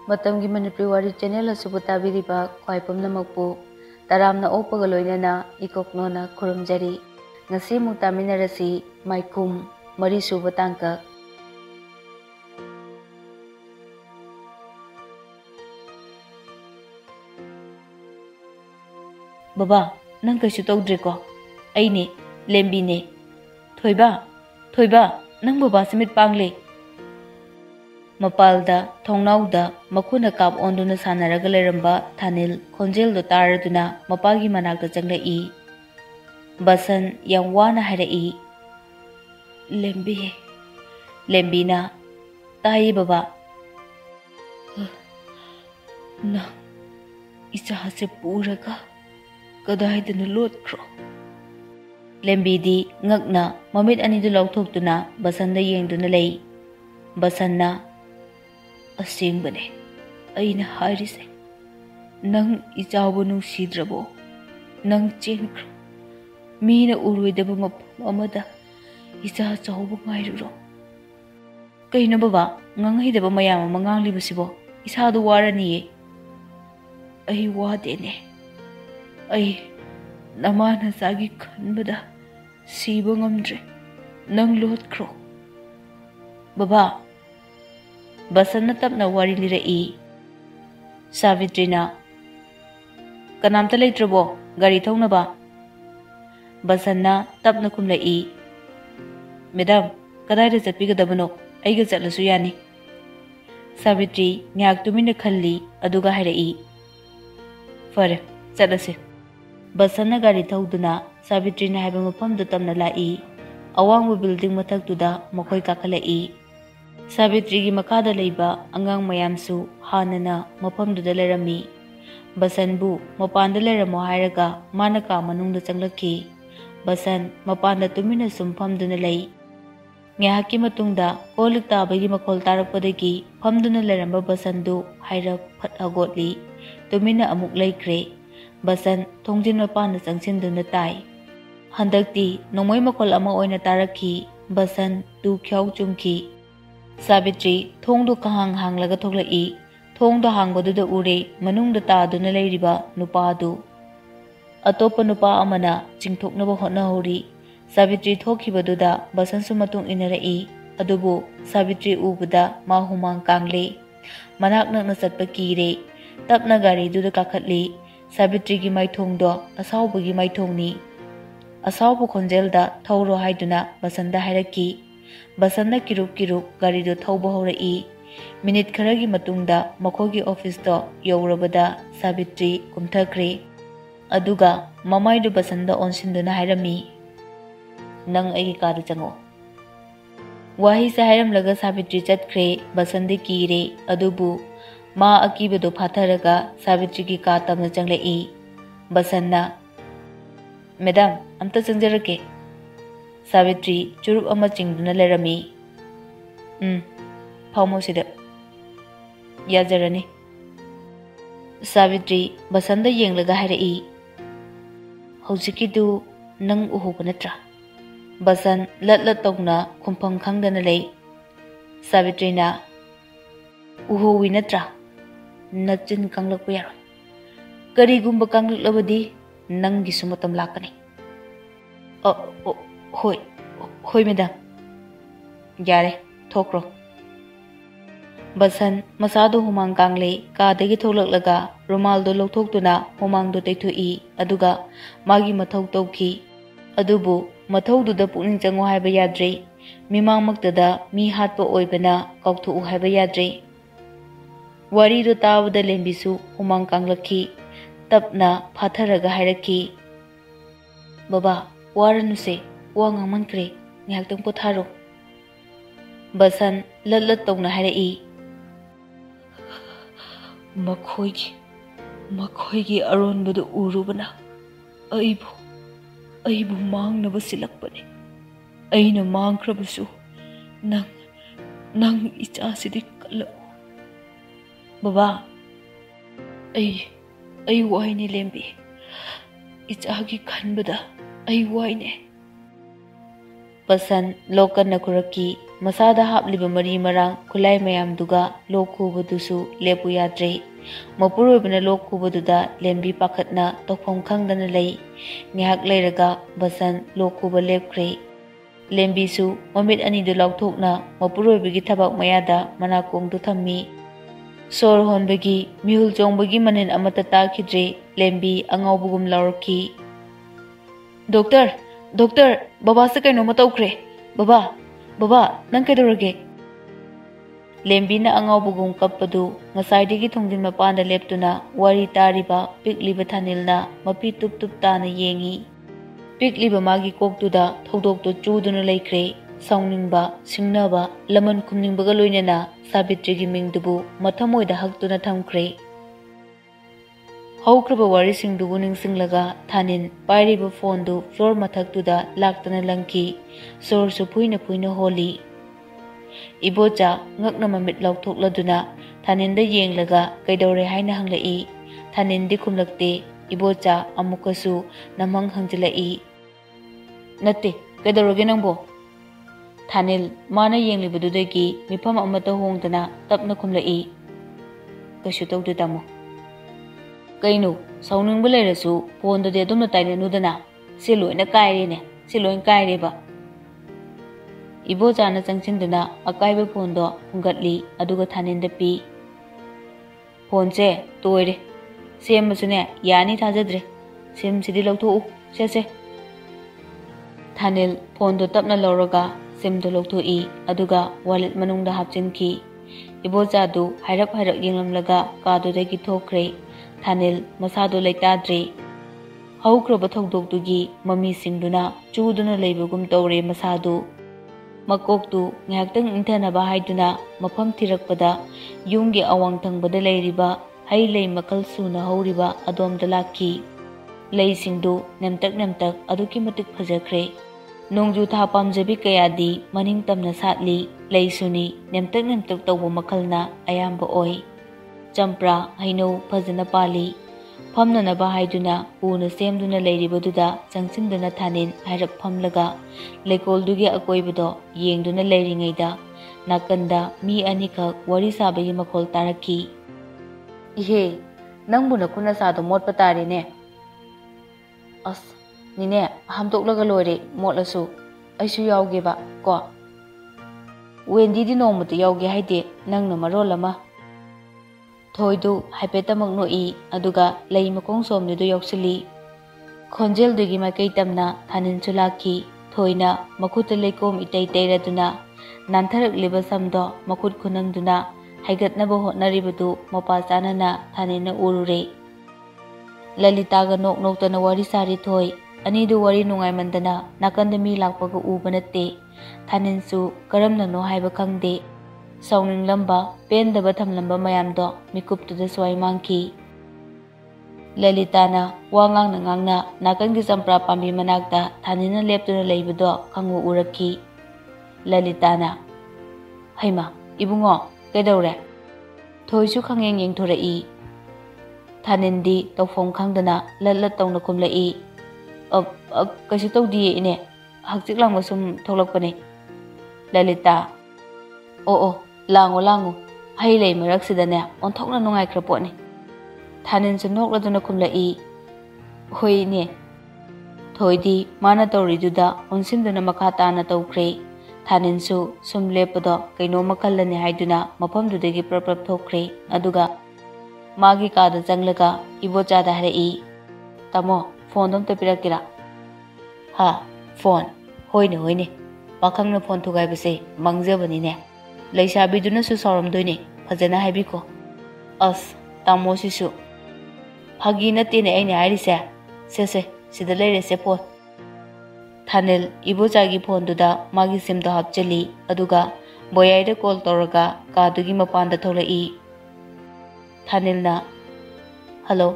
Matamgi Manipuri Wari channel asubu tabiriba khwai pumnamakpu taramna opaga loinana ikoknona khurumjari ngasi mu taminarasi Maikhum mari suba tangka Baba nang kaisu tawdre ko aine lembi ne thoiba nang baba simit pangle Mapalda thongnauda makuna kap onduna sanaraga leramba thanil khonjel do taraduna mapagi manakta changlai basan yang wana harai lembina tai baba na isa se puraga kadai dun lot kro lembi di ngakna mamit ani du lauthok tuna basanda yengduna lei basanna Asingbane aina harise nang ijabu nusidrabo nang chenkro mina uruidaba mapam amada isa chawbu ngairuro kaina baba nganghidaba mayam manganglibasibo isadu warani ai wadene ai namana sagi khanbada siba ngamdre nang lotkro baba Basanna tapna wari lirai Savitrina Kanamta leitrabo gari thongnaba Basanna tapna kumlai Madam kadai chatpigadabano aiga chatlasu yani Savitri ngyak tumina khalli aduga hairai Fare chatlase Basanna gari thauduna Savitrina haiba mafamda tamna lai awangba building mathaktuda makhoi kakalai Savitri gi makada leiba angang mayamsu hanana mafamduda lerami basanbu mapanda leramo hairaga manaka manungda changlaki basan mapanda tumina sumfamduna lei ngahaki matungda kolik tabagi makhol tarakpadagi famduna leramba basandu haira phat agotli tumina amuk leikre basan thongjin mapanda changsinduna tai handakti nongmoi makhol ama oina tarakhi basan tu khyau chumki Savitri thongdo kahang hanglaga thoglai thongdo hangbaduda ure manungda taaduna leiriba nupadu atopa nupa amana chingthoknaba hotna hori Savitri thokhibaduda basansu matung inarai adubu Savitri ubada ma humang kangle manak nakna chatpa kire tapna gari duda kakhatli Savitri gi maithongdo asawbagi maithongni asawbu khonjelda thawro haiduna basanda hairaki Basanna kiruk gari do thauba horai minute kharagi matungda makhogi office to yourabada Savitri kumthakre aduga mamai do basanda onsinduna hairami nang ai kada chango wahi sa hairam laga Savitri chatkre basande kire adubu ma akiba do phatharaga Savitri gi ka tamna changlai basanna madam amta changjarake Savitri churup ama chingduna lerami phawmosida yajarani Savitri basanda yenglaga hairai haujikidu nang uhuba natra basan latlat tawna khumpham khangdana lei Savitrina uhuwi natra nachin kanglakpa yaroi karigumba kanglaklabadi nangi sumatam lakani Hoi madam Yare thokro Basan masado humang kangle kadagi thoklaklaga rumaldo lokthokduna humangdo teithoi aduga magi mathau tawki adubu mathaududa pukning chango haiba yadre mimangmaktada mi hatpa oibana kauthu haiba yadre wari do tabada lembisu humang kanglakhi tapna phatharaga hairaki Baba waranuse wangaman kre nghaktang potharo basan latlat tawna hairai makhoigi aronbadu urubana aibu mangnaba silakpane aina mangkrabasu nang ichasidi kala Baba ai waine lembi ichagi khanbada ai waine Basan lokan na kuraki masada hapliba mari marang khulai mayamduga lok khubadusu lepu yadre mapuroibna lok khubaduda lembi pakhatna tokphom khangdana lei ngihak leiraga basan lok khuba lepkhre lembi su mamit ani du laukthokna mapuroibigi thabak mayada manakong du thammi sor honbagi mihul jongbagi manin amata takhidre lembi angaubugum laurki doctor baba se kaino mataukhre baba nang kaidorage lembina angaubugum kappadu ngasaidigi thongdin mapanda leptuna wari tariba pikliba thanilna mapi tup tana yengi pikliba magi koktuda thodokto chuduna leikre sauningba singnaba laman khumningbaga loinana sabitrigi mingdubu mathamoida haktuna thamkhre haukraba wari singdubu ningsinglaga thanin pairiba phone du floor mathaktuda laktana langki sorsu puina holi ibocha ngakna mamit laukthokladuna thaninda yenglaga kaidore haina hanglai thanindi khumlakte ibocha amukasu namang hangjilai natte kaidoroge nangbo thanil mana yenglibadudagi mifam amata hongdana tapna khumlai kashu tawdu tamo kaino sauningbla leirasu phone da de dumna tainanudana siloina kairene siloin kaireba ibocha na changchinduna akaiba phone do hungatli aduga thaninda pi phone se toire sem masune yani thajadre sem sidi lautho se thanil phone do tapna lawraga sem do lautho I aduga wallet manungda hapchinki ibocha du hairak yenglamlaga ka do dagi thokre thanil masado leitadre haukraba thodoktugi mami singduna chuduna leibugum tawre masadu makoktu ngaktang inthanaba haiduna mafam thirakpada yungge awang thangbada leiriba hai lei makal suna hauriba adomda lakhi lei singdu nemtak aduki matik phajakre nongju tha pamjabi kayadi maning tamna satli lei suni nemtak tawbo makalna ayamba oi champra haino phajana pali famna ba haiduna una semduna leiribaduda changchinduna thanin hairap famlaga lekoldugi akoibudo yengduna leiringaida nakanda mi anika wari sabagi makhol taraki ihe nangbuna kuna sado motpa tarine as nine hamtoklaga lore motlasu aisu yauge ba ko wendi di nomata yauge haide nangna marol ama thoidu haipetamak noi aduga lei makong somnidu yoksili khonjel dugi makai tamna thanin chulaki thoina makhuta leikom itai teiraduna nantharak liba samdo makhut khunangduna haigatna bo hotnaribadu mapa chanana thanina urure lalitaga noktana wari sari thoi anidu wari nungai mandana nakanda mi lakpaga ubanate thaninsu karamna no haiba khangde sauning lamba pendaba thamlamba mayamdo mikuptuda swai mangki lalitana wangang nangangna nakangi sampra pambi manakta thanina leptuna leibado khangu uraki lalitana haima ibungo kaidore thoisu khangeng yengthorai thanindi tawfong khangdana latlat tawna kumlai kaisi tawdi ine hakjik langma sum tholakpane lalita o lango hai lei marak sidane onthokna nungai krapone thanin sunok laduna kumlai hoi ne thoidi mana tawriduda onsinduna makata na tawkre thanin su sumlepada kaino makallane haiduna mafamdudagi prapap thokre aduga magi kada janglaga ibocha da harai tamo phone dom tapirakira ha phone hoine pakhangna phone thugai base mangjabani ne leisabi su sauramdoine fajana haibiko as tamo sisu phagi nate ne aine harise se sida leire se phone thanil ibochagi phone duda magi sim da hapchali aduga boyaida call toraga kadugi mapanda tholai thanilna hello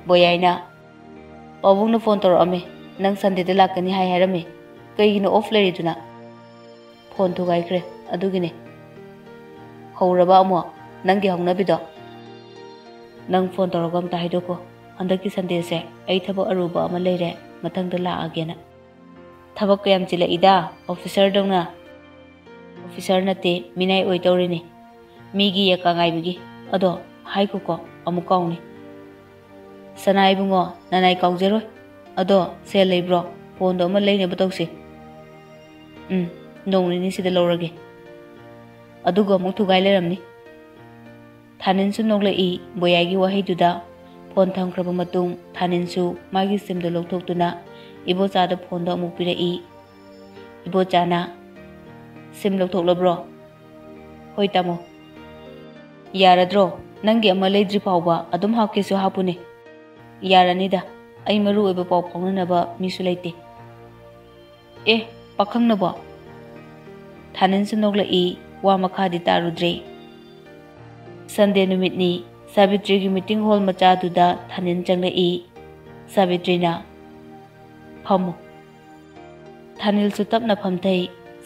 boyaina pabungna phone torame nang sande de lakani hai harame kaigino off leriduna phone thugai kre adugine hauraba amo nangi hongnabido nang phone toragam ta haidoko handaki sande se ai thaba aruba ama leire mathangda la agena thabak kayam chila ida officer dongna officer नते मिनाई ओइ तौरिने मीगी यका गाइबगी अदो haiku अमु काउनी सनाई बुंगो ननाई काउजेरो अदो से लेब्रो phone दो अमा लेने बतौसे नोंनि सिदा लौरगे अदुगो अमु थुगाई लेरमनी थानिनसु नोगलई बोयागी वहाईदुदा फोन थमख्रब मतुंग थानिनसु मागी सिमदो लौथोक्तुना इबोचादा फोन दो अमु पिरई इबोचाना सिम लौथोक्लब्रो होय तामो यारद्रो नंगे अमा लेद्रि फावबा अदुम हाकेसु हापुने यारानिदा अई मरु ओइबा पाव फाउननबा मिसु लेते ए पाखंगनबो थानिनसु नोगलई वा मखादी तारुद्रे संडे नुमितनी सावित्री की मीटिंग हॉल मचादुदा थानिन चंगलई सावित्रीना फमु थानिलसु तपना फमथै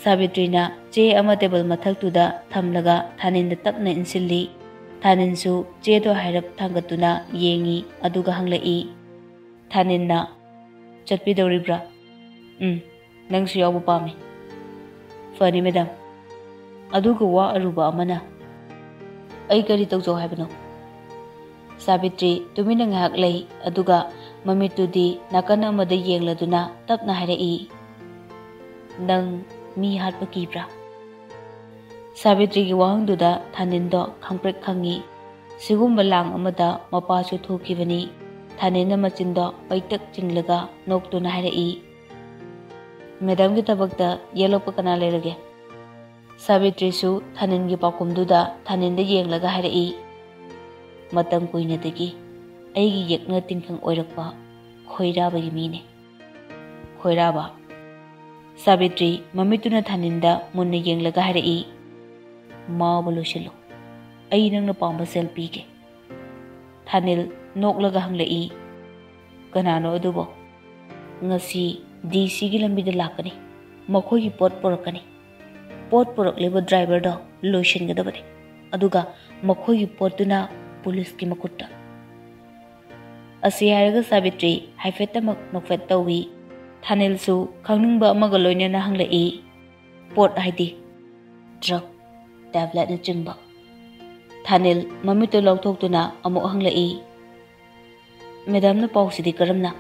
सावित्रीना चे अमा टेबल मथक्तुदा थमलगा थानिन तपना इंसिल्ली थानिनसु चेदो हाइरप थांगतुना येंगी अदुगा हंगलई थानिनना चटपिदौरिब्रा नंगसु यावबु पामे फनी मैडम अदुगा वा अरुबा अमना अई करी तौजो हाइबनो Savitri तुमिना ngahak lei aduga mamitudi nakana amada yengladuna tapna hairei nang mi hatpa kibra Savitri की वाहंगदुदा थानिंदो खंगप्रेक खंगी सिगुम्बा लांग अमदा मपासु थोखिबनी थानिन मचिंदो पैतक चिंगलगा नोक्तुना हाइरई मैडम की तबकता येलोप कना लेरगे सावित्रीसु थानिन की पाकुमदुदा थानिंदा येंगलगा हाइरई मतम कुइनदगी अईगी यक्न तिंखंग ओइरकपा खोइराबगी मीने खोइराबा सावित्री ममितुना थानिंदा मुन्ना येंगलगा हाइरई माबलुशिलो अई नंगना पांबा सेल पीगे थानिल नोकलगा हंगलई कनानो अदुबो ngasi DC की लंबीदा लाकनी मखोई पोट पोरकनी पोट पोरकलेबो ड्राइवर दो लोशन गदबने अदुगा मखोई पोटुना पुलिस की मकुट्टा असियारगा सावित्री हाइफेटमक नोफेट तौवी थानिलसु खंगनिंगबा अमगा लोइनेना हंगलई पोट हाइदी ड्रग टैबलेट न चिंबा थानिल ममितो लौथोक्तुना अमु हंगलई मैडम न पाउसिदी करमना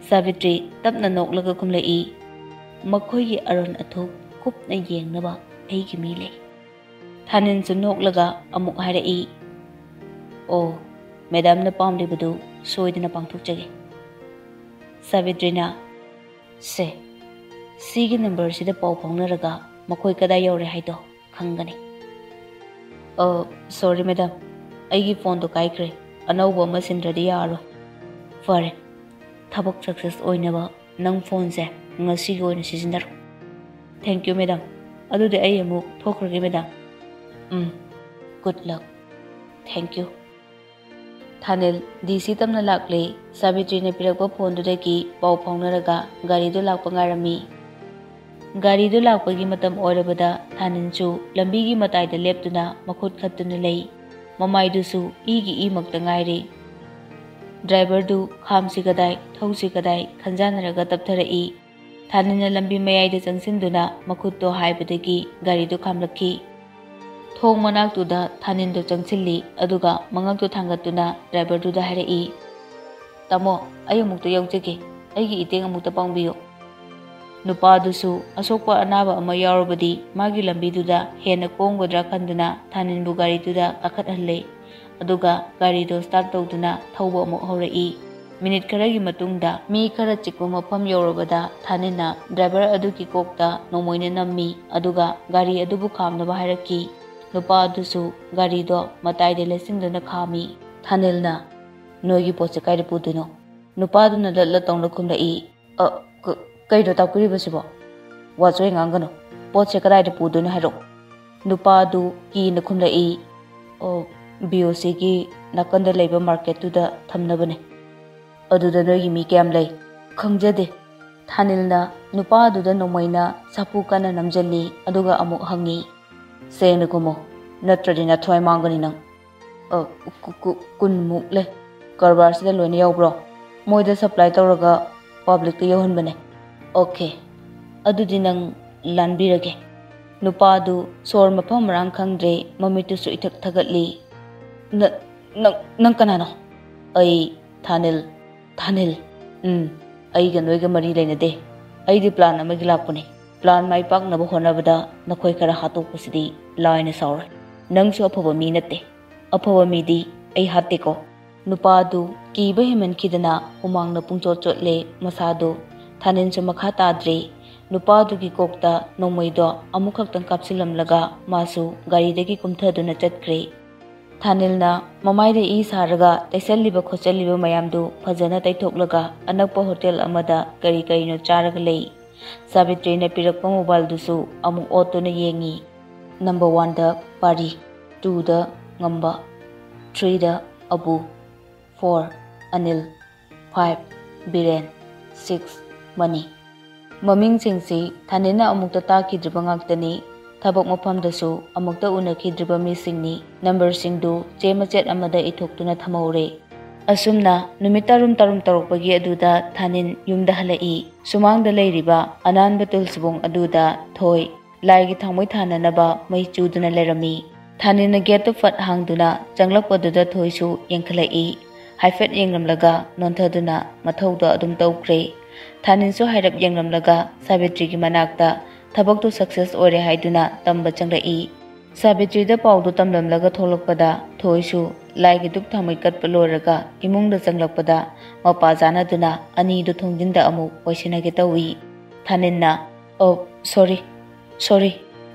सावित्री तपना नोकलगा कुमलई मखोई अरुण अथोक कुपना येंगनबा अईगी मी ले थानिनसु नोकलगा अमु हाइरई ओ मैडम न पामलिबदु सोइदना पांथोकजगे सावित्रीना से सीगी नंबर सिदा पाउ फाउनरगा मखोई कदा यौरे हाइदो खंगनी सॉरी मैडम अईगी फोन तो काइख्रे अनौबो अमा सिंद्रदी यारो फरे थबक सक्सेस ओइनबा नंग फोन से ngasiगी ओइना सिजिनदरो थैंक यू मैडम अदुदे अई अमुक थोखरगे madam good luck thank you थानिल DC तमना लाकले सावित्री ने पिरकबा फोनदुदगी पाउ फाउनरगा गाड़ीदो लाकपा गारमी गाड़ीदो लाकपगी मतम ओइरबदा थानिनसु लंबीगी मताइदा लेप्तुना मखुत खत्तुना लई ममाइदुसु ईगी ईमक्ता गाइरे ड्राइवरदु खामसी कदाई थौसी कदाई खंजानरगा तपथरई थानिना लंबी मयाइदा चंगसिनदुना मखुत्तो हाइबदगी गाड़ीदो खामलखी थोंग मनाक्तुदा थानिंदो चंगसिल्ली अदुगा मंगक्तु थांगतुना ड्राइवरदुदा हाइरई तमो अई अमुक्ता यौजगे अईगी इतेंग अमुक्ता पांगबियो नुपादुसु असोकपा अनाबा अमा यावरबदी मागी लंबीदुदा हेना कोंगोद्रा खंदुना थानिनबु गाड़ीदुदा काखतहल्ले अदुगा गाड़ीदो स्टार्ट तौदुना थौबो अमुक हौरई मिनिट खरगी मतुंगदा मी खरा चिकु मफम यौरबदा थानिना ड्राइवर अदुगी कोकता नोमोइने नम्मी अदुगा गाड़ी अदुबु खामनबा हाइरकी नुपा अदुसु गाड़ीदो मताइदे लेसिंगदुना खामी थानिलना नोगी पोचे काइदे पुदुनो नुपादुना लल्ला तौंला खुमलई कईदो ताकुरिबसिबो वाचोय nganggano पोचे कदाइदे पुदुनो हाइरो नुपादु कीना खुमलई ओ BOC की नाकंदा लेबा मार्केटुदा थमनबने अदुदा नोगी मी कैम लई खंगजदे थानिलना नुपादुदा नोमैना सापु काना नमजल्ली अदुगा अमुक हंगी सेंग कुमो नत्रदि नथ्वाय मांगनी नंग कुनमुक ले कारबार सिदा लोइना यावब्रो मोइदा सप्लाई तौरगा पब्लिक ता यौहनबने ओके अदुदि नंग लानबिरगे Nupadu sor mafam marang khangdre mamitusu ithak thagatli. Nang kanano? Ai Thanil. Ai ganoi ga mari leinade. Ai di plan amagi lakpani. Plan mai pak na honabada nakhoi kara hatokpasidi laina saur. Nangsu aphaba mi natte. Aphaba mi di ai hatte ko. Nupadu kiba hemankhidana humangna pungchot chotle masado Thanin su makha tadre. Nupadu ki kokta nomaido amukhaktan kapsilamlaga masu garidagi kumthaduna chatkre. Thanilna mamaide I saraga taisalliba khochalliba mayamdu phajana taithoklaga anakpa hotel amada kari karino charaga lei. Sabitrina pirakpa mobile dusu amuk otuna yengi. Number 1 da Pari, 2 da Ngamba, 3 da Abu, 4 Anil, 5 Biren, 6 Mani. Maming singsi Thanina amukta takidriba ngaktani. Thabak mafamdasu amukta unakidriba misingni number singdu chemachet amada ithokhtuna thamaure. Asumna numit tarum tarukpagi aduda Thanin yumda halai. Sumangda leiriba ananba tulsibong aduda thoi laigi thangmoi thananaba mai chuduna lerami. Thanina gate fat hangduna changlakpaduda thoisu yengkhalai. Haifet yengramlaga nonthaduna mathauda adum tawkre. Thaninsu hairap yengramlaga Sabitrigi manakta Thabaktu success ore haiduna tamba changlai. Sabitrida paudu tamlamlaga tholakpada thoisu laigi duk thamai katpa loraga imungda changlakpada mapa janaduna ani du thongjinda amu poisinage tawi. Thaninna oh sorry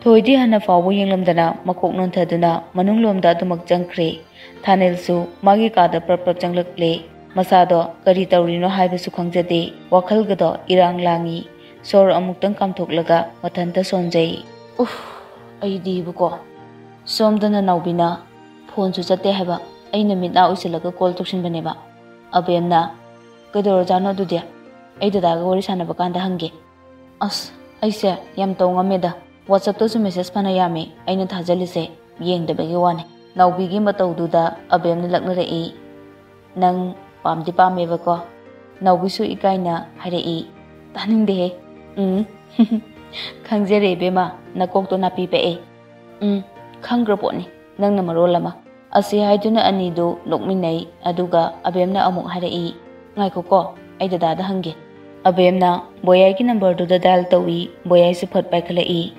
thoidi hana fawu yenglamdana makok nonthaduna manunglomda adumak changkre. Thanilsu magi kada prap changlakle. Masado kari taurino haibasu khangjade wakhalgado irang langi. Sor amuktang kamthoklaga mathanta sonjai. Aidi buko somdana naubina phone su chatte haba aina mitna usilaga call toksinbane ba. Abemna kedor jano dudia ai dadaga wari sanaba kanda hange. Aise yam tongameda WhatsApp to su message pana yame aina thajalise yengdabagi wane. Naubigi mataududa abemna laknarei. Nang pamdi pameba ko. Naubisu ikaina hairei. Taningde Khangjere bema nakok to napi pe khangraponi nangna marolama asi haiduna anido lokminai aduga abemna amuk harai ngaiko ko ai dada hange. Abemna boyai ki number du da dial tawi boyai se phat pai khalai.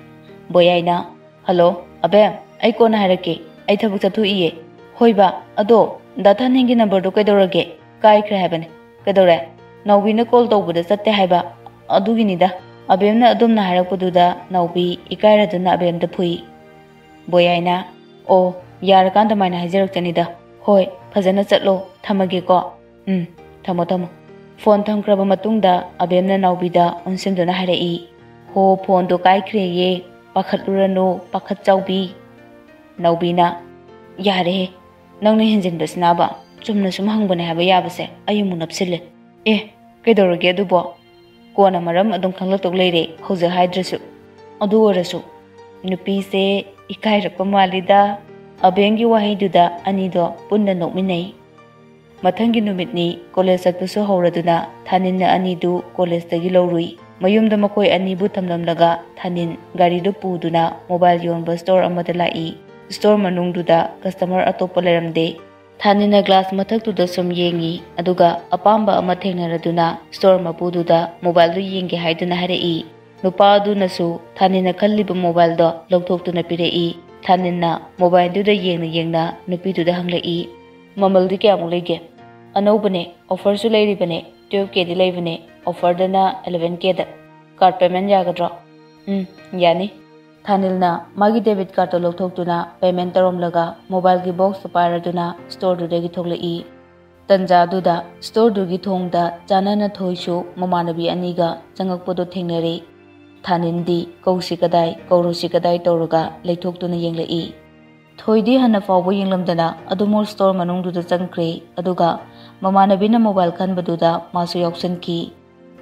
Boyai na hello abem ai ko na harake ai thabuk chathu iye hoiba ado datha ningi number du kaidorage kai khre habane kaidore nawbina call tawbuda chatte haiba aduginida. Abemna adumna harakpaduda naubi ikairaduna abemda phui. Boyaina oh yarakanda maina hajaraktanida. Hoi phajana chatlo thamage ko. Thamo phone thamkraba matungda abemna naubida onsimduna harai. Ho phone do kaikhre ye pakhatlurano pakhat chaubi. Naubina yare nangna henjinbasna ba chumna sum hangbane haba yabase ayumu napsile. Kaidorage adubo Kona maram adum khanglatok leire hoja haidrasu adu orasu nupi se ikai rakpa malida. Abengi wahaiduda anido punna nokminai. Mathangi numitni college satpusu hauraduna Thaninna anidu college tagi lorui. Mayumda makoi anibu thamlamlaga Thanin gari du puduna mobile yonba store amada lai. Store manungduda customer atopa leramde. Thanina glass mathaktuda sum yengi aduga apamba ama thengnaraduna store mapududa mobile du yenge haiduna harai. Nupadu nasu Thanina khalliba mobile do lokthokuna pirei. Thanina mobile du da yengna nupidu da hanglai. Mamal di kya mulege anobane offer su leiribane 12k di leibane offer dana 11k da card payment yagadro. Yani Thanilna magi debit card to lokthokuna payment taromlaga mobile gi box paraduna store du degi thoklai. Tanja duda store du gi thongda chanana thoisu mamanabi aniga changakpodo thengnare. Thanindi kausi kadai tawraga leithoktuna yenglai. Thoidi hana fawbo yenglamdana adumor store manungduda changkre aduga mamanabina mobile khanbaduda masu yauksanki.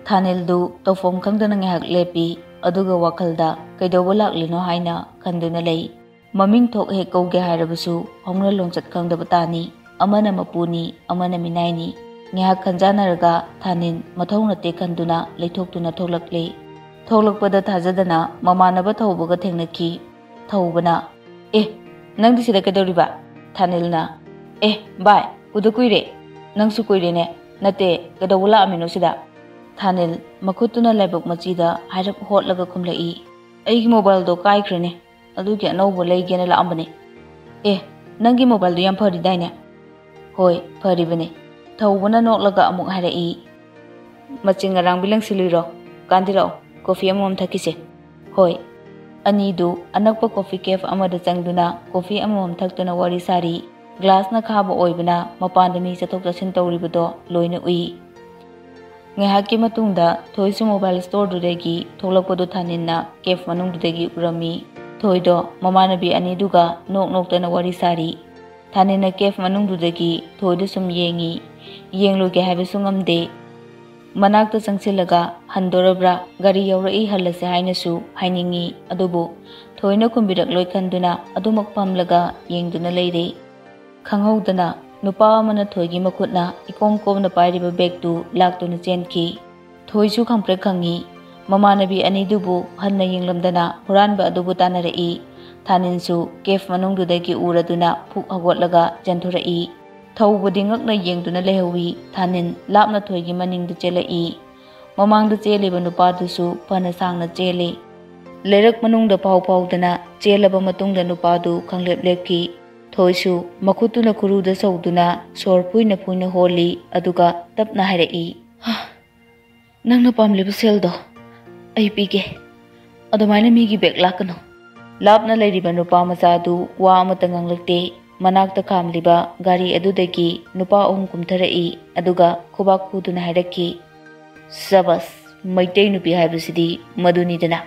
Thanildu tawfom khangdana ngahak lepi aduga wakalda kaidoba laklino haina khanduna lei. Maming thok he kauge hairabasu hongna longchat khangdaba tani. Amana mapuni amana minaini. Ngahak khanjanaraga Thanin mathawna te khanduna leithoktuna thoklakle. Tholakpada thajadana mamanaba thaubaga thengnaki. Thaubana nangdi sida kedoriba. Thanilna bye uda kuire nangsu kuire ne nate kedawula amino sida. Thanil makutuna laibak machida hairap hotlaga khumlai. Aigi mobile do kaikhrene adugi anauba leigena laambane. Nangi mobile do yam phari daine. Hoi pharibane. Thaubana noklaga amuk hairai. Macing ngarang bilang siliro kandiro coffee amom thakise. Hoi Anidu anakpa coffee cafe amada changduna coffee amom thaktuna wari sari glass na khaba oibana mapanda mi chathok chasin tawribado loina ui. Ngahaki matungda thoisu mobile store dudegi tholakpadu thaninna cafe manung dudegi urami. Thoido mamanabi aniduga nok noktana wari sari. Thanina cafe manung dudegi thoidu sum yengi yengluge habisu ngamde. Manakta changsilaga handorabra gari yaurai halase hainasu hainingi adubu thoina kumbirak loikhanduna adumak pamlaga yengduna leire. Khanghaudana nupa amana thoigi makutna ikomkomna pairiba bag tu laktuna chenki. Thoisu khangpre khangi mamanabi anidubu hanna yenglamdana huranba adubu tanarai. Thaninsu cafe manungdudagi uraduna phuk hagotlaga janturai. Thaubudi ngakna yengduna lehawi thanin lapna thoigi maningda chelai. Mamangda cheliba nupadusu phana sangna chele. Lerak manungda pau-paudana chelaba matungda nupadu khanglep lepki. Thoisu makutuna kuruda sauduna sor puina puina holi aduga tapna hairai. Nangna pamliba seldo ai pige adumaina migi bag lakano. Lapna leiriba nupa machadu wa amata nganglakte. Manakta kamliba gari adudagi nupa kumtharai aduga khubak khuduna hairaki. Sabas maitei nupi haibasidi madunidana.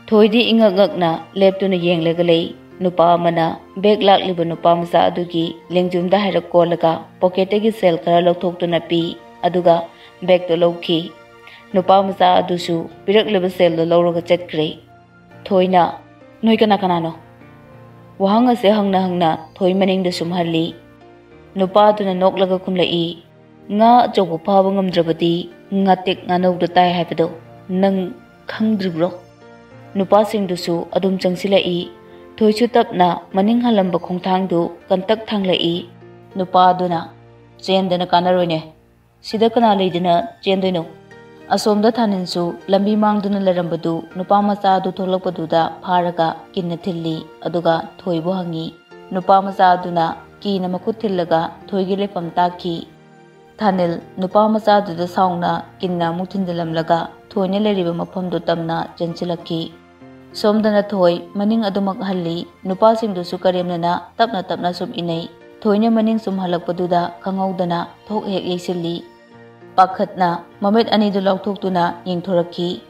Thoidi ingakna leptuna yenglaga lei. Nupa amana bag lakliba nupa macha adugi lengjumda hairak kolaga pocketagi sel khara lokthokduna pi aduga bag to lawki. Nupa macha adusu pirakliba sel do lawraga chatkre. Thoina noi kana kanano. Wahang ase hangna thoi maning da sumhalli. Nupa tuna noklaga kumlai. Nga achobu phaba ngamdrabadi ngatik nganawda tai haibado nang khangdribro. Nupa singdusu adum changsilai. Thoisu tapna maning halamba khongthangdu kantak thanglai. Nupa aduna chendana kanaroine. Sida kana leidina chendoino. Asomda thaninsu lambi mangduna larambadu nupa macha adu tholakpaduda pharaga kinna thilli aduga thoibu hangi. Nupa macha aduna kina makut thillaga thoigi lepam taki. Thanil nupa macha aduda saungna kinna muthindalamlaga thoine leriba mafamdu tamna janchilaki. Somdana thoi maning adumak halli nupa singdusu karemnana tapna sum inai. Thoine maning sum halakpaduda khangaudana thok hek yeisilli. Pakhatna mamit anidu lauthoktuna yengthoraki.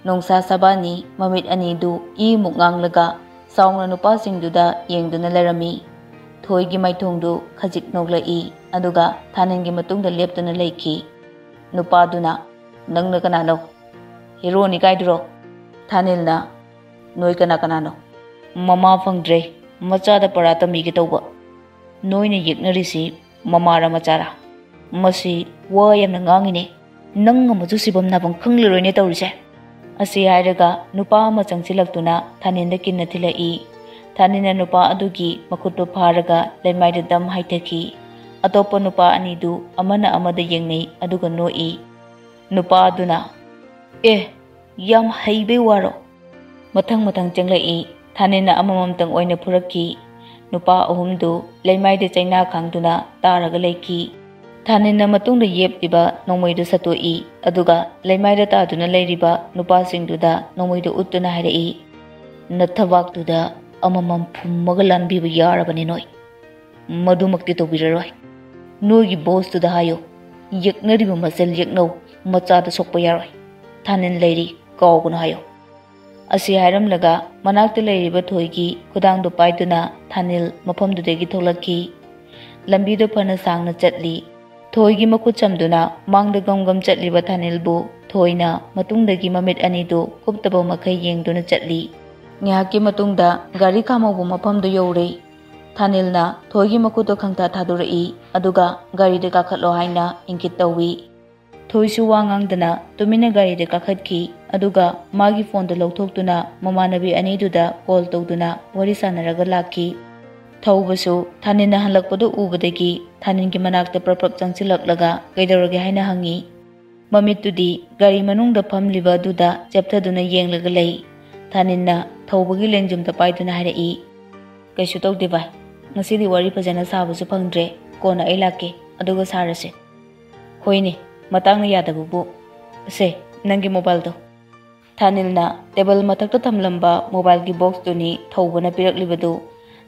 Nongsa sabani mamit anidu muknganglaga saungna nupa singduda yengduna lerami. Thoigi maithongdu khajik noglai aduga thaningi matungda leptuna leiki. Nupaduna nangna kanano hero ni kaiduro. Thanilna noi kana kanano mama phangdre machada parata migi tawba. Noina yeknarisi mamara machara. Masi wa yamna ngangine nang amaju sibam nabang khangleroine tawrise. Asi hairaga nupa ama changsilaktuna thaninda kinna thilai. Thanina nupa adugi makutto pharaga laimaida dam haithaki. Atopa nupa anidu amana amada yengnei aduga noi. Nupa aduna yam haibe waro. Mathang changlai. Thanina amamamtang oina phuraki. Nupa ahumdu laimaida chaina khangduna taraga leiki. Thanina matungda yeptiba nongmoidu satoi aduga laimaida taduna leiriba nupa singduda nongmoidu uttuna hairai. Nathabaktuda amamam phummaga lanbiba yarabani noi. Madumakti tobiraroi. Noigi boss tuda hayo. Yeknariba masel yeknau machada sokpa yaroi. Thanin leiri kawguna hayo. Asi hairamlaga manakta leiriba thoigi khudangdu paiduna thanil mafamdudagi tholaki. Lambido phana sangna chatli. Thoigi makut chamduna mangda gam chatliba thanilbu thoina matungdagi mamit anidu kuptaba makai yengduna chatli. Ngahaki matungda gari khamaubu mafamdu yore. Thanilna thoigi makuto khangta thadurai aduga gari de kakhatlo haina inkit tawi. Thoisu wangangdana tumina gari de kakhatki ꯑꯗꯨꯒ ꯃꯥꯒꯤ ꯐꯣꯟꯗ ꯂꯧꯊꯣꯛꯇꯨꯅ ꯃꯃꯥꯟꯅꯕꯤ ꯑꯅꯤꯗꯨꯗ call ꯇꯧꯗꯨꯅ ꯋꯥꯔꯤ ꯁꯥꯟꯅꯔꯒ ꯂꯥꯛꯈꯤ꯫ ꯊꯧꯕꯁꯨ ꯊꯥꯅꯤꯟꯅ ꯍꯜꯂꯛꯄꯗꯨ ꯎꯕꯗꯒꯤ ꯊꯥꯅꯤꯟꯒꯤ ꯃꯅꯥꯛꯇ ꯄ꯭ꯔꯞ ꯆꯪꯁꯤꯜꯂꯛꯂꯒ ꯀꯩꯗꯧꯔꯒꯦ ꯍꯥꯏꯅ ꯍꯪꯉꯤ꯫ ꯃꯃꯤꯠꯇꯨꯗꯤ ꯒꯥꯔꯤ ꯃꯅꯨꯡꯗ ꯐꯝꯂꯤꯕ ꯑꯗꯨꯗ ꯆꯦꯞꯊꯗꯨꯅ ꯌꯦꯡꯂꯒ ꯂꯩ꯫ ꯊꯥꯅꯤꯟꯅ ꯊꯧꯕꯒꯤ ꯂꯦꯡꯖꯨꯝꯗ ꯄꯥꯏꯗꯨꯅ ꯍꯥꯏꯔꯛꯏ, ꯀꯩꯁꯨ ꯇꯧꯗꯦ ꯚꯥꯏ, ꯉꯁꯤꯗꯤ ꯋꯥꯔꯤ ꯐꯖꯅ ꯁꯥꯕꯁꯨ ꯐꯪꯗ꯭ꯔꯦ, ꯀꯣꯟꯅ ꯑꯩ ꯂꯥꯛꯀꯦ ꯑꯗꯨꯒ ꯁꯥꯔꯁꯦ꯫ ꯍꯣꯏꯅꯦ, ꯃꯇꯥꯡꯅ ꯌꯥꯗꯕꯕꯨ꯫ ꯑꯁꯦ ꯅꯪꯒꯤ ꯃꯣꯕꯥꯏꯜꯗꯣ꯫ ꯊꯥꯅꯤꯜꯅ ꯇꯦꯕꯜ ꯃꯊꯛꯇ ꯊꯝꯂꯝꯕ ꯃꯣꯕꯥꯏꯜꯒꯤ ꯕꯣꯛꯁꯇꯨꯅꯤ ꯊꯧꯕꯅ ꯄꯤꯔꯛꯂꯤꯕꯗꯨ꯫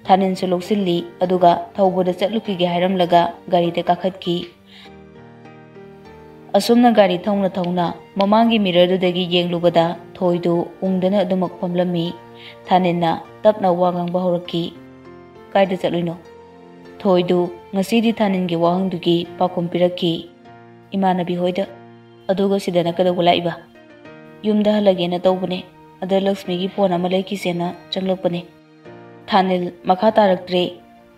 ꯊꯥꯅꯤꯟꯁꯨ ꯂꯧꯁꯤꯜꯂꯤ ꯑꯗꯨꯒ ꯊꯧꯕꯗ ꯆꯠꯂꯨꯈꯤꯒꯦ ꯍꯥꯏꯔꯝꯂꯒ ꯒꯥꯔꯤꯗ ꯀꯥꯈꯠꯈꯤ꯫ ꯑꯁꯨꯝꯅ ꯒꯥꯔꯤ ꯊꯧꯅ ꯊꯧꯅ ꯃꯃꯥꯡꯒꯤ ꯃꯤꯔꯔꯗꯨꯗꯒꯤ ꯌꯦꯡꯂꯨꯕꯗ ꯊꯣꯏꯗꯨ ꯎꯪꯗꯅ ꯑꯗꯨꯃꯛ ꯐꯝꯂꯝꯃꯤ꯫ ꯊꯥꯅꯤꯟꯅ ꯇꯞꯅ ꯋꯥ ꯉꯥꯡꯕ ꯍꯧꯔꯛꯈꯤ, ꯀꯥꯏꯗ ꯆꯠꯂꯨꯏꯅꯣ? ꯊꯣꯏꯗꯨ ꯉꯁꯤꯗꯤ ꯊꯥꯅꯤꯟꯒꯤ ꯋꯥꯍꯪꯗꯨꯒꯤ ꯄꯥꯎꯈꯨꯝ ꯄꯤꯔꯛꯈꯤ, ꯏꯃꯥꯟꯅꯕꯤ ꯍꯣꯏꯗ꯫ ꯑꯗꯨꯒ ꯁꯤꯗꯅ ꯀꯩꯗꯧꯕ ꯂꯥꯛꯏꯕ? ꯌꯨꯝꯗ ꯍꯜꯂꯒꯦꯅ ꯇꯧꯕꯅꯦ, ꯑꯗ ꯂꯛꯁꯃꯤꯒꯤ ꯐꯣꯟ ꯑꯃ ꯂꯩꯈꯤꯁꯦꯅ ꯆꯪꯂꯛꯄꯅꯦ꯫ ꯊꯥꯅꯤꯜ ꯃꯈꯥ ꯇꯥꯔꯛꯇ꯭ꯔꯦ꯫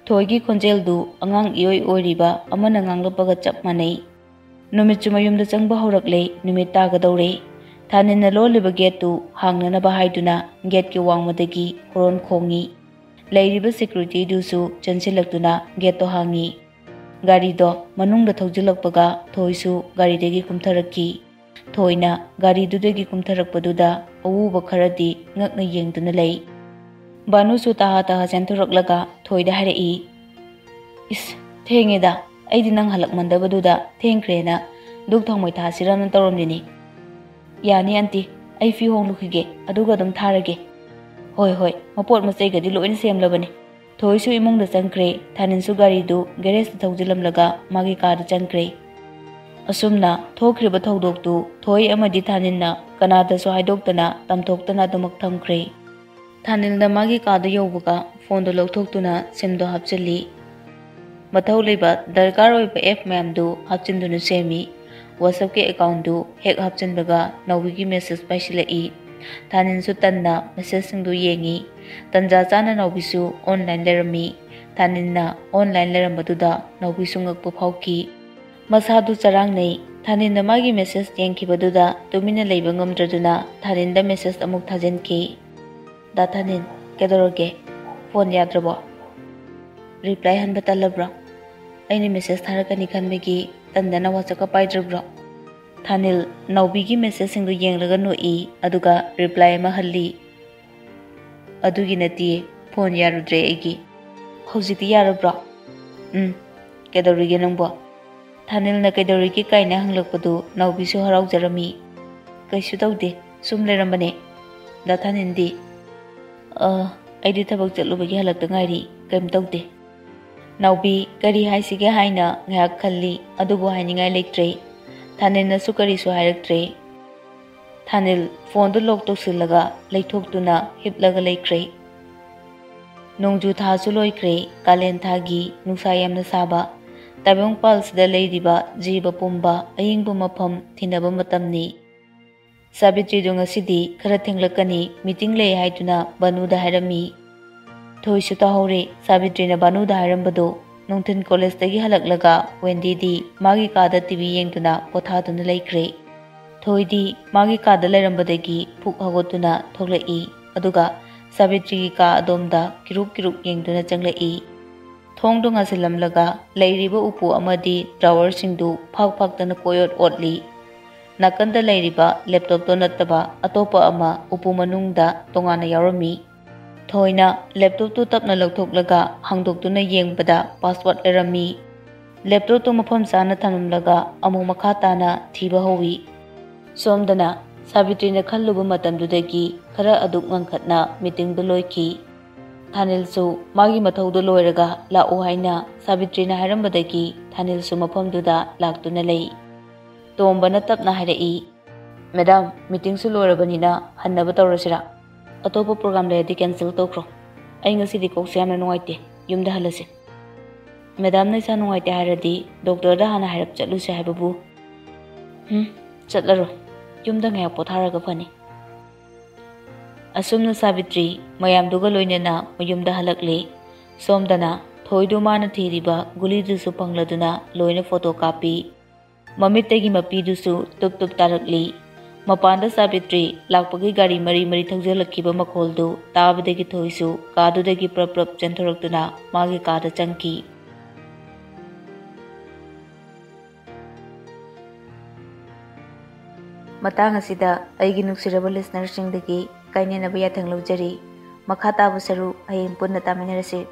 ꯊꯣꯏꯒꯤ ꯈꯣꯟꯖꯦꯜꯗꯨ ꯑꯉꯥꯡ ꯏꯑꯣꯏ ꯑꯣꯏꯔꯤꯕ ꯑꯃꯅ ꯉꯥꯡꯂꯛꯄꯒ ꯆꯞ ꯃꯥꯟꯅꯩ꯫ ꯅꯨꯃꯤꯠꯁꯨ ꯃꯌꯨꯝꯗ ꯆꯪꯕ ꯍꯧꯔꯛꯂꯦ, ꯅꯨꯃꯤꯠ ꯇꯥꯒꯗꯧꯔꯦ꯫ ꯊꯥꯅꯤꯟꯅ ꯂꯣꯜꯂꯤꯕ ꯒꯦꯠꯇꯨ ꯍꯥꯡꯅꯅꯕ ꯍꯥꯏꯗꯨꯅ ꯒꯦꯠꯀꯤ ꯋꯥꯡꯃꯗꯒꯤ ꯍꯣꯔꯣꯟ ꯈꯣꯡꯉꯤ꯫ ꯂꯩꯔꯤꯕ ꯁꯦꯀ꯭ꯌꯨꯔꯤꯇꯤꯗꯨꯁꯨ ꯆꯪꯁꯤꯜꯂꯛꯇꯨꯅ ꯒꯦꯠꯇꯣ ꯍꯥꯡꯉꯤ꯫ ꯒꯥꯔꯤꯗꯣ ꯃꯅꯨꯡꯗ ꯊꯧꯖꯤꯜꯂꯛꯄꯒ ꯊꯣꯏꯁꯨ ꯒꯥꯔꯤꯗꯒꯤ ꯀꯨꯝꯊꯔꯛꯈꯤ꯫ ꯊꯣꯏꯅ ꯒꯥꯔꯤꯗꯨꯗꯒꯤ ꯀꯨꯝꯊꯔꯛꯄꯗꯨꯗ ꯑꯎꯕ ꯈꯔꯗꯤ ꯉꯛꯅ ꯌꯦꯡꯗꯨꯅ ꯂꯩ꯫ ꯕꯥꯅꯨꯁꯨ ꯇꯍꯥ ꯇꯍꯥ ꯆꯦꯟꯊꯣꯔꯛꯂꯒ ꯊꯣꯏꯗ ꯍꯥꯏꯔꯛꯏ, ꯏꯁ ꯊꯦꯡꯉꯦꯗ, ꯑꯩꯗꯤ ꯅꯪ ꯍꯜꯂꯛꯃꯟꯗꯕꯗꯨꯗ ꯊꯦꯡꯈ꯭ꯔꯦꯅ ꯗꯨꯛ ꯊꯥꯎꯃꯩ ꯊꯥꯁꯤꯔꯅ ꯇꯧꯔꯝꯂꯤꯅꯤ꯫ ꯌꯥꯅꯤ ꯑꯟꯇꯤ, ꯑꯩ ꯐꯤ ꯍꯣꯡꯂꯨꯈꯤꯒꯦ ꯑꯗꯨꯒ ꯑꯗꯨꯝ ꯊꯥꯔꯒꯦ꯫ ꯍꯣꯏ ꯍꯣꯏ, ꯃꯄꯣꯠ ꯃꯆꯩꯒꯗꯤ ꯂꯣꯏꯅ ꯁꯦꯝꯂꯕꯅꯤ꯫ ꯊꯣꯏꯁꯨ ꯏꯃꯨꯡꯗ ꯆꯪꯈ꯭ꯔꯦ꯫ ꯊꯥꯅꯤꯟꯁꯨ ꯒꯥꯔꯤꯗꯨ ꯒꯦꯔꯦꯖꯇ ꯊꯧꯖꯤꯜꯂꯝꯂꯒ ꯃꯥꯒꯤ ꯀꯥꯗ ꯆꯪꯈ꯭ꯔꯦ꯫ ꯑꯁꯨꯝꯅ ꯊꯣꯛꯈ꯭ꯔꯤꯕ ꯊꯧꯗꯣꯛꯇꯨ ꯊꯣꯏ ꯑꯃꯗꯤ ꯊꯥꯅꯤꯟꯅ ꯀꯅꯥꯗꯁꯨ ꯍꯥꯏꯗꯣꯛꯇꯅ ꯇꯝꯊꯣꯛꯇꯅ ꯑꯗꯨꯃꯛ ꯊꯝꯈ꯭ꯔꯦ꯫ ꯊꯥꯅꯤꯜꯅ ꯃꯥꯒꯤ ꯀꯥꯗ ꯌꯧꯕꯒ ꯐꯣꯟꯗꯣ ꯂꯧꯊꯣꯛꯇꯨꯅ ꯁꯤꯝꯗꯣ ꯍꯥꯞꯆꯤꯜꯂꯤ꯫ ꯃꯊꯧ ꯂꯩꯕ ꯗꯔꯀꯥꯔ ꯑꯣꯏꯕ ꯑꯦꯞ ꯃꯌꯥꯝꯗꯨ ꯍꯥꯞꯆꯤꯟꯗꯨꯅ ꯁꯦꯝꯃꯤ꯫ ꯋꯥꯆꯞꯀꯤ ꯑꯦꯀꯥꯎꯟꯗꯨ ꯍꯦꯛ ꯍꯥꯞꯆꯤꯟꯕꯒ ꯅꯥꯎꯕꯤꯒꯤ ꯃꯦꯁꯦꯖ ꯄꯥꯏꯁꯤꯜꯂꯛꯏ꯫ ꯊꯥꯅꯤꯟꯁꯨ ꯇꯟꯅ ꯃꯦꯁꯦꯖꯁꯤꯡꯗꯨ ꯌꯦꯡꯉꯤ꯫ ꯇꯟꯖꯥ ꯆꯥꯅ ꯅꯥꯎꯕꯤꯁꯨ ꯑꯣꯟꯂꯥꯏꯟ ꯂꯩꯔꯝꯃꯤ꯫ ꯊꯥꯅꯤꯟꯅ ꯑꯣꯟꯂꯥꯏꯟ ꯂꯩꯔꯝꯕꯗꯨꯗ ꯅꯥꯎꯕꯤꯁꯨ ꯉꯛꯄ ꯐꯥꯎꯈꯤ꯫ ꯃꯁꯥꯗꯨ ꯆꯔꯥꯡꯅꯩ꯫ ꯊꯥꯅꯤꯟꯅ ꯃꯥꯒꯤ ꯃꯦꯁꯦꯖ ꯌꯦꯡꯈꯤꯕꯗꯨꯗ ꯇꯨꯃꯤꯟꯅ ꯂꯩꯕ ꯉꯝꯗ꯭ꯔꯗꯨꯅ ꯊꯥꯅꯤꯟꯗ ꯃꯦꯁꯦꯖ ꯑꯃꯨꯛ ꯊꯥꯖꯤꯟꯈꯤ꯫ ꯗꯥ ꯊꯥꯅꯤꯟ, ꯀꯩꯗꯧꯔꯒꯦ? ꯐꯣꯟ ꯌꯥꯗ꯭ꯔꯕꯣ? ꯔꯤꯄ꯭ꯂꯥꯏ ꯍꯟꯕ ꯇꯜꯂꯕ꯭ꯔꯣ? ꯑꯩꯅ ꯃꯦꯁꯦꯖ ꯊꯥꯔꯛꯀꯅꯤ ꯈꯟꯕꯒꯤ ꯇꯟꯗꯅ ꯋꯥꯆꯞꯀ ꯄꯥꯏꯗ꯭ꯔꯕ꯭ꯔꯣ? ꯊꯥꯅꯤꯜ ꯅꯥꯎꯕꯤꯒꯤ ꯃꯦꯁꯦꯖꯁꯤꯡꯗꯨ ꯌꯦꯡꯂꯒ ꯅꯣꯛꯏ ꯑꯗꯨꯒ ꯔꯤꯄ꯭ꯂꯥꯏ ꯑꯃ ꯍꯜꯂꯤ, ꯑꯗꯨꯒꯤ ꯅꯠꯇꯤꯌꯦ, ꯐꯣꯟ ꯌꯥꯔꯨꯗ꯭ꯔꯦ ꯑꯩꯒꯤ꯫ ꯍꯧꯖꯤꯛꯇꯤ ꯌꯥꯔꯕ꯭ꯔꯣ? ꯀꯩꯗꯧꯔꯤꯒꯦ ꯅꯪꯕꯣ? ꯊꯥꯅꯤꯜꯅ ꯀꯩꯗꯧꯔꯤꯒꯦ ꯀꯥꯏꯅ ꯍꯪꯂꯛꯄꯗꯨ ꯅꯥꯎꯕꯤꯁꯨ ꯍꯔꯥꯎꯖꯔꯝꯃꯤ꯫ ꯀꯩꯁꯨ ꯇꯧꯗꯦ, ꯁꯨꯝ ꯂꯩꯔꯝꯕꯅꯦ꯫ ꯗꯥ ꯊꯥꯅꯤꯟꯗꯤ? ꯑꯩꯗꯤ ꯊꯕꯛ ꯆꯠꯂꯨꯕꯒꯤ ꯍꯜꯂꯛꯇ ꯉꯥꯏꯔꯤ, ꯀꯩꯝ ꯇꯧꯗꯦ꯫ ꯅꯥꯎꯕꯤ ꯀꯔꯤ ꯍꯥꯏꯁꯤꯒꯦ ꯍꯥꯏꯅ ꯉꯥꯏꯍꯥꯛ ꯈꯜꯂꯤ, ꯑꯗꯨꯕꯨ ꯍꯥꯏꯅꯤꯡꯉꯥꯏ ꯂꯩꯇ꯭ꯔꯦ꯫ ꯊꯥꯅꯤꯜꯅꯁꯨ ꯀꯔꯤꯁꯨ ꯍꯥꯏꯔꯛꯇ꯭ꯔꯦ꯫ ꯊꯥꯅꯤꯜ ꯐꯣꯟꯗꯨ ꯂꯣꯛ ꯇꯧꯁꯤꯜꯂꯒ ꯂꯩꯊꯣꯛꯇꯨꯅ ꯍꯤꯞꯂꯒ ꯂꯩꯈ꯭ꯔꯦ꯫ ꯅꯣꯡꯖꯨ ꯊꯥꯁꯨ ꯂꯣꯏꯈ꯭ꯔꯦ꯫ ꯀꯥꯂꯦꯟ ꯊꯥꯒꯤ ꯅꯨꯡꯁꯥ ꯌꯥꯝꯅ ꯁꯥꯕ ꯇꯥꯏꯕꯪꯄꯥꯜꯁꯤꯗ ꯂꯩꯔꯤꯕ ꯖꯤꯕ ꯄꯨꯝꯕ ꯑꯏꯪꯕ ꯃꯐꯝ ꯊꯤꯅꯕ ꯃꯇꯝꯅꯤ꯫ ꯁꯥꯕꯤꯇ꯭ꯔꯤꯗꯨ ꯉꯁꯤꯗꯤ ꯈꯔ ꯊꯦꯡꯂꯛꯀꯅꯤ, ꯃꯤꯇꯤꯡ ꯂꯩ ꯍꯥꯏꯗꯨꯅ ꯕꯥꯅꯨꯗ ꯍꯥꯏꯔꯝꯃꯤ꯫ ꯊꯣꯏꯁꯨ ꯇꯥꯍꯧꯔꯦ ꯁꯥꯕꯤꯇ꯭ꯔꯤꯅ ꯕꯥꯅꯨꯗ ꯍꯥꯏꯔꯝꯕꯗꯣ꯫ ꯅꯨꯡꯊꯤꯟ ꯀꯣꯂꯦꯖꯇꯒꯤ ꯍꯜꯂꯛꯂꯒ ꯋꯦꯟꯗꯤꯗꯤ ꯃꯥꯒꯤ ꯀꯥꯗ ꯇꯤꯚꯤ ꯌꯦꯡꯗꯨꯅ ꯄꯣꯊꯥꯗꯨꯅ ꯂꯩꯈ꯭ꯔꯦ꯫ ꯊꯣꯏꯗꯤ ꯃꯥꯒꯤ ꯀꯥꯗ ꯂꯩꯔꯝꯕꯗꯒꯤ ꯄꯨꯛ ꯍꯧꯒꯠꯇꯨꯅ ꯊꯣꯛꯂꯛꯏ ꯑꯗꯨꯒ ꯁꯥꯕꯤꯇ꯭ꯔꯤꯒꯤ ꯀꯥ ꯑꯗꯣꯝꯗ ꯀꯤꯔꯨꯛ ꯀꯤꯔꯨꯛ ꯌꯦꯡꯗꯨꯅ ꯆꯪꯂꯛꯏ꯫ ꯊꯣꯡꯗꯨ ꯉꯥꯁꯤꯜꯂꯝꯂꯒ ꯂꯩꯔꯤꯕ ꯎꯄꯨ ꯑꯃꯗꯤ ꯗ꯭ꯔꯥꯋꯔꯁꯤꯡꯗꯨ ꯐꯥꯛ ꯐꯥꯛꯇꯅ ꯀꯣꯏꯑꯣꯠ ꯑꯣꯠꯂꯤ꯫ ꯅꯥꯀꯟꯗ ꯂꯩꯔꯤꯕ ꯂꯦꯞꯇꯣꯞꯇꯣ ꯅꯠꯇꯕ ꯑꯇꯣꯞꯄ ꯑꯃ ꯎꯄꯨ ꯃꯅꯨꯡꯗ ꯇꯣꯉꯥꯟꯅ ꯌꯥꯎꯔꯝꯃꯤ꯫ ꯊꯣꯏꯅ ꯂꯦꯞꯇꯣꯞꯇꯨ ꯇꯞꯅ ꯂꯧꯊꯣꯛꯂꯒ ꯍꯥꯡꯗꯣꯛꯇꯨꯅ ꯌꯦꯡꯕꯗ ꯄꯥꯁꯋꯥꯔꯗ ꯂꯩꯔꯝꯃꯤ꯫ ꯂꯦꯞꯇꯣꯞꯇꯨ ꯃꯐꯝ ꯆꯥꯅ ꯊꯝꯂꯝꯂꯒ ꯑꯃꯨꯛ ꯃꯈꯥ ꯇꯥꯅ ꯊꯤꯕ ꯍꯧꯏ꯫ ꯁꯣꯝꯗꯅ ꯁꯥꯕꯤꯇ꯭ꯔꯤꯅ ꯈꯜꯂꯨꯕ ꯃꯇꯝꯗꯨꯗꯒꯤ ꯈꯔ ꯑꯗꯨꯛ ꯉꯟꯈꯠꯅ ꯃꯤꯇꯤꯡꯗꯨ ꯂꯣꯏꯈꯤ꯫ ꯊꯥꯅꯤꯜꯁꯨ ꯃꯥꯒꯤ ꯃꯊꯧꯗꯨ ꯂꯣꯏꯔꯒ ꯂꯥꯛꯎ ꯍꯥꯏꯅ ꯁꯥꯕꯤꯇ꯭ꯔꯤꯅ ꯍꯥꯏꯔꯝꯕꯗꯒꯤ ꯊꯥꯅꯤꯜꯁꯨ ꯃꯐꯝꯗꯨꯗ ꯂꯥꯛꯇꯨꯅ ꯂꯩ꯫ ꯇꯣꯝꯕꯅ ꯇꯞꯅ ꯍꯥꯏꯔꯛꯏ, ꯃꯦꯗꯥꯝ, ꯃꯤꯇꯤꯡꯁꯨ ꯂꯣꯏꯔꯕꯅꯤꯅ ꯍꯟꯅꯕ ꯇꯧꯔꯁꯤꯔꯥ? ꯑꯇꯣꯞꯄ ꯄ꯭ꯔꯣꯒ꯭ꯔꯥꯝ ꯂꯩꯔꯗꯤ ꯀꯦꯟꯁꯦꯜ ꯇꯧꯈ꯭ꯔꯣ꯫ ꯑꯩ ꯉꯁꯤꯗꯤ ꯀꯣꯛꯁꯦ ꯌꯥꯝꯅ ꯅꯨꯡꯉꯥꯏꯇꯦ, ꯌꯨꯝꯗ ꯍꯜꯂꯁꯤ꯫ ꯃꯦꯗꯥꯝꯅ ꯏꯁꯥ ꯅꯨꯡꯉꯥꯏꯇꯦ ꯍꯥꯏꯔꯗꯤ ꯗꯣꯛꯇꯔꯗ ꯍꯥꯟꯅ ꯍꯥꯏꯔꯞ ꯆꯠꯂꯨꯁꯦ ꯍꯥꯏꯕꯕꯨ꯫ ꯆꯠꯂꯔꯣꯏ, ꯌꯨꯝꯗ ꯉꯥꯏꯍꯥꯛ ꯄꯣꯊꯥꯔꯒ ꯐꯅꯤ꯫ ꯑꯁꯨꯝꯅ ꯁꯥꯕꯤꯇ꯭ꯔꯤ ꯃꯌꯥꯝꯗꯨꯒ ꯂꯣꯏꯅꯅ ꯃꯌꯨꯝꯗ ꯍꯜꯂꯛꯂꯦ꯫ ꯁꯣꯝꯗꯅ ꯊꯣꯏꯗꯨ ꯃꯥꯅ ꯊꯤꯔꯤꯕ ꯒꯨꯂꯤꯗꯨꯁꯨ ꯐꯪꯂꯗꯨꯅ ꯂꯣꯏꯅ ꯐꯣꯇꯣ ꯀꯥꯞꯄꯤ꯫ ꯃꯃꯤꯠꯇꯒꯤ ꯃꯄꯤꯗꯨꯁꯨ ꯇꯨꯞ ꯇꯨꯞ ꯇꯥꯔꯛꯂꯤ꯫ Mapanda Sabitri lakpagi gari mari thaujalakkiba makoldu tabadagi thoisu kadudagi prap chenthoraktuna magi kada changki. Matang asida aigi nuksiraba listeners singdagi kainenaba yathang lawjari makha tabu saru hayeng punna taminarasi.